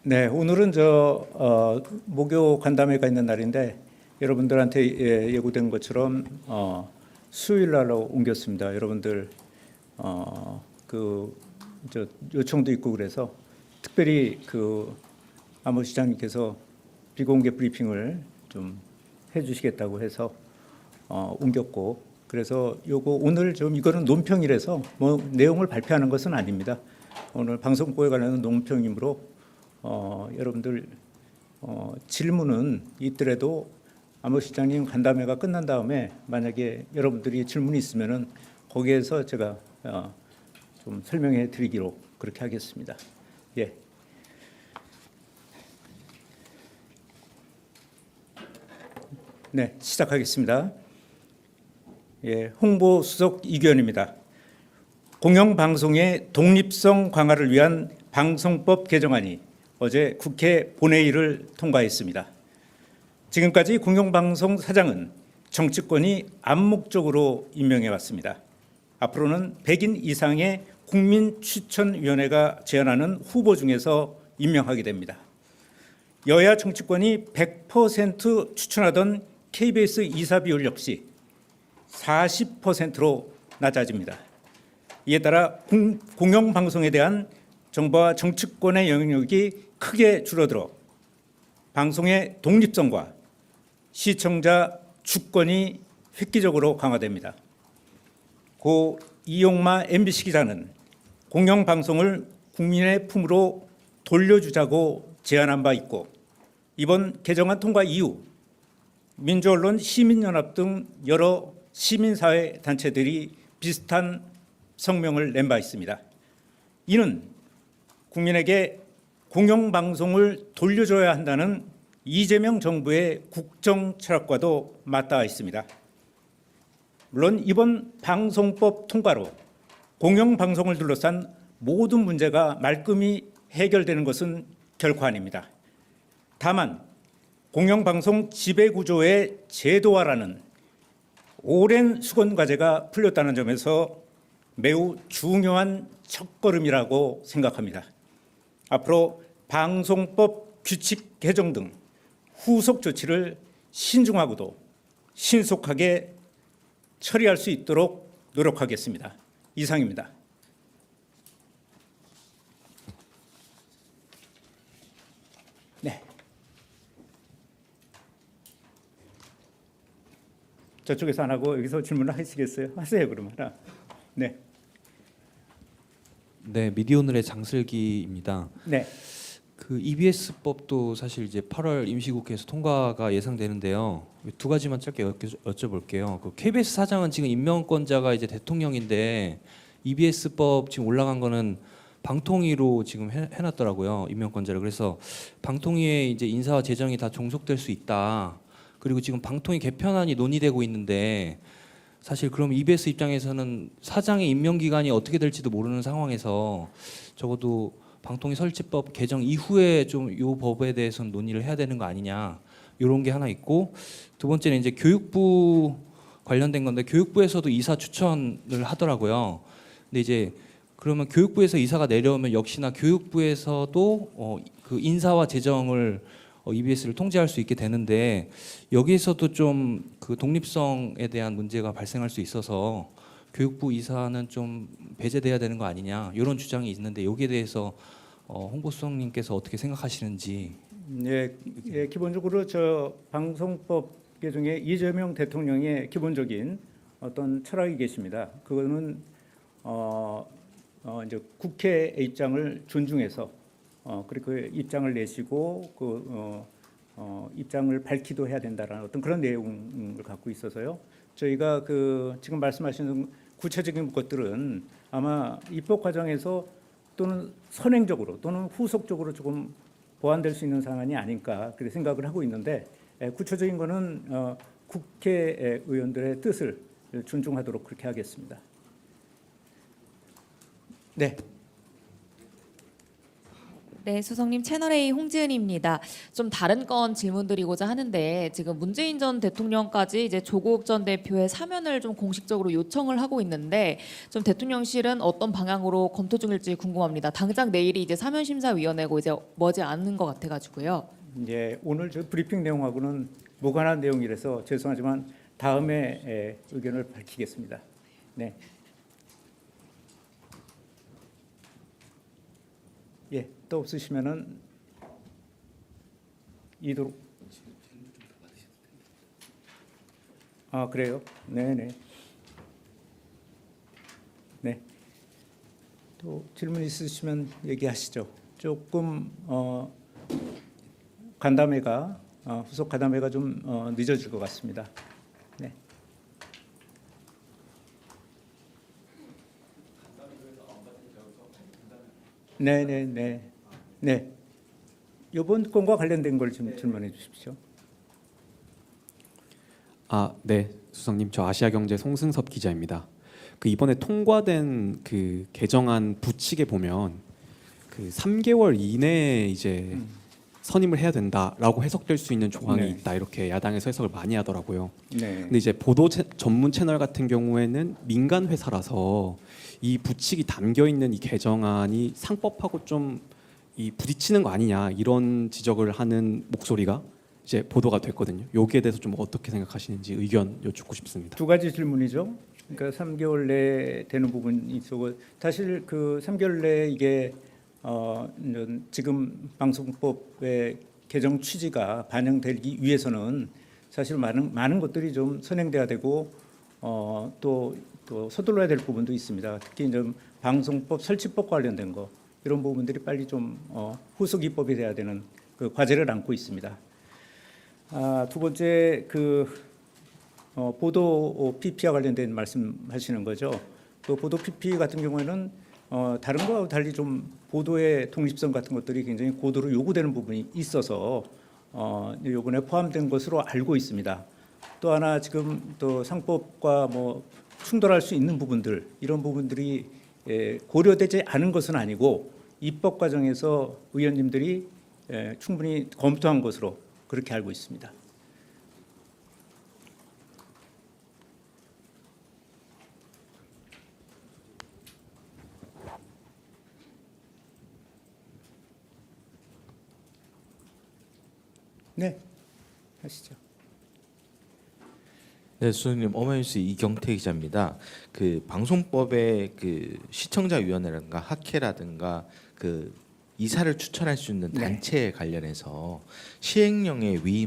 네, 오늘은 목요 간담회가 있는 날인데 여러분들한테 예고된 것처럼 수요일 날로 옮겼습니다. 여러분들 요청도 있고 그래서 특별히 안모 시장님께서 비공개 브리핑을 좀 해주시겠다고 해서 옮겼고, 그래서 오늘 이거는 논평이라서 뭐 내용을 발표하는 것은 아닙니다. 오늘 방송국에 관련된 논평이므로 여러분들 질문은 있더라도 안모 시장님 간담회가 끝난 다음에 만약에 여러분들이 질문이 있으면은 거기에서 제가 좀 설명해 드리기로 그렇게 하겠습니다. 예. 네, 시작하겠습니다. 예, 홍보수석 이규현입니다. 공영방송의 독립성 강화를 위한 방송법 개정안이 어제 국회 본회의를 통과했습니다. 지금까지 공영방송 사장은 정치권이 암묵적으로 임명해 왔습니다. 앞으로는 100인 이상의 국민추천위원회가 제안하는 후보 중에서 임명하게 됩니다. 여야 정치권이 100% 추천하던 KBS 이사 비율 역시 40%로 낮아집니다. 이에 따라 공영방송에 대한 정부와 정치권의 영향력이 크게 줄어들어 방송의 독립성과 시청자 주권이 획기적으로 강화됩니다. 고 이용마 MBC 기자는 공영방송을 국민의 품으로 돌려주자고 제안한 바 있고, 이번 개정안 통과 이후 민주언론 시민연합 등 여러 시민사회 단체들이 비슷한 성명을 낸 바 있습니다. 이는 국민에게 공영방송을 돌려줘야 한다는 이재명 정부의 국정 철학과도 맞닿아 있습니다. 물론 이번 방송법 통과로 공영방송을 둘러싼 모든 문제가 말끔히 해결되는 것은 결코 아닙니다. 다만 공영방송 지배구조의 제도화라는 오랜 수건 과제가 풀렸다는 점에서 매우 중요한 첫걸음이라고 생각합니다. 앞으로 방송법 규칙 개정 등 후속 조치를 신중하고도 신속하게 처리할 수 있도록 노력하겠습니다. 이상입니다. 네. 저쪽에서 안 하고 여기서 질문을 하시겠어요? 하세요, 그러면. 네. 네, 미디어오늘의 장슬기입니다. 네. 그 EBS법도 사실 이제 8월 임시국회에서 통과가 예상되는데요. 두 가지만 짧게 여쭤볼게요. 그 KBS 사장은 지금 임명권자가 이제 대통령인데 EBS법 지금 올라간 거는 방통위로 지금 해놨더라고요, 임명권자를. 그래서 방통위에 이제 인사와 재정이 다 종속될 수 있다. 그리고 지금 방통위 개편안이 논의되고 있는데, 사실 그럼 EBS 입장에서는 사장의 임명 기간이 어떻게 될지도 모르는 상황에서 적어도 방통위 설치법 개정 이후에 좀 이 법에 대해서는 논의를 해야 되는 거 아니냐, 이런 게 하나 있고, 두 번째는 이제 교육부 관련된 건데 교육부에서도 이사 추천을 하더라고요. 근데 이제 그러면 교육부에서 이사가 내려오면 역시나 교육부에서도 그 인사와 재정을 EBS를 통제할 수 있게 되는데, 여기에서도 좀 그 독립성에 대한 문제가 발생할 수 있어서 교육부 이사는 좀 배제돼야 되는 거 아니냐, 이런 주장이 있는데 여기에 대해서 홍보수석님께서 어떻게 생각하시는지. 네, 기본적으로 방송법 개정에 이재명 대통령의 기본적인 어떤 철학이 계십니다. 그거는 이제 국회의 입장을 존중해서 그리고 입장을 내시고 입장을 밝히도 해야 된다라는 어떤 그런 내용을 갖고 있어서요. 저희가 지금 말씀하시는 구체적인 것들은 아마 입법 과정에서 또는 선행적으로 또는 후속적으로 조금 보완될 수 있는 사안이 아닐까 그렇게 생각을 하고 있는데, 구체적인 거는 국회의원들의 뜻을 존중하도록 그렇게 하겠습니다. 네. 네, 수석님 채널A 홍지은입니다. 좀 다른 건 질문드리고자 하는데 지금 문재인 전 대통령까지 이제 조국 전 대표의 사면을 좀 공식적으로 요청을 하고 있는데 좀 대통령실은 어떤 방향으로 검토 중일지 궁금합니다. 당장 내일이 이제 사면심사위원회고 이제 머지 않는 것 같아가지고요. 이제 오늘 저 브리핑 내용하고는 무관한 내용이라서 죄송하지만 다음에 의견을 밝히겠습니다. 네. 예, 또 없으시면은 이도록. 아, 그래요? 네네. 네. 또 질문 있으시면 얘기하시죠. 조금 간담회가 후속 간담회가 좀 늦어질 것 같습니다. 네. 네네네. 네. 이번 건과 관련된 걸 좀 질문해 주십시오. 네, 수석님, 저 아시아경제 송승섭 기자입니다. 그 이번에 통과된 그 개정안 부칙에 보면 그 3개월 이내에 이제 선임을 해야 된다라고 해석될 수 있는 조항이 네. 있다, 이렇게 야당에서 해석을 많이 하더라고요. 네. 근데 이제 보도 전문 채널 같은 경우에는 민간 회사라서 이 부칙이 담겨 있는 이 개정안이 상법하고 좀 이 부딪히는 거 아니냐, 이런 지적을 하는 목소리가 이제 보도가 됐거든요. 여기에 대해서 좀 어떻게 생각하시는지 의견 여쭙고 싶습니다. 두 가지 질문이죠. 그러니까 3개월 내에 되는 부분이 있고, 사실 그 3개월 내에 이게 지금 방송법의 개정 취지가 반영되기 위해서는 사실 많은 것들이 좀 선행돼야 되고 또 서둘러야 될 부분도 있습니다. 특히 이제 방송법 설치법 관련된 거, 이런 부분들이 빨리 좀 후속 입법이 돼야 되는 그 과제를 안고 있습니다. 두 번째 보도 PP와 관련된 말씀하시는 거죠. 그 보도 PP 같은 경우에는 다른 거와 달리 좀 보도의 독립성 같은 것들이 굉장히 고도로 요구되는 부분이 있어서 요번에 포함된 것으로 알고 있습니다. 또 하나 지금 또 상법과 충돌할 수 있는 부분들, 이런 부분들이 고려되지 않은 것은 아니고 입법 과정에서 의원님들이 충분히 검토한 것으로 그렇게 알고 있습니다. 네, 하시죠. 네, 수석님, 어메이스 이경태 기자입니다. 그 방송법의 그 시청자위원회라든가 학회라든가 그 이사를 추천할 수 있는 네. 단체에 관련해서 시행령에 위임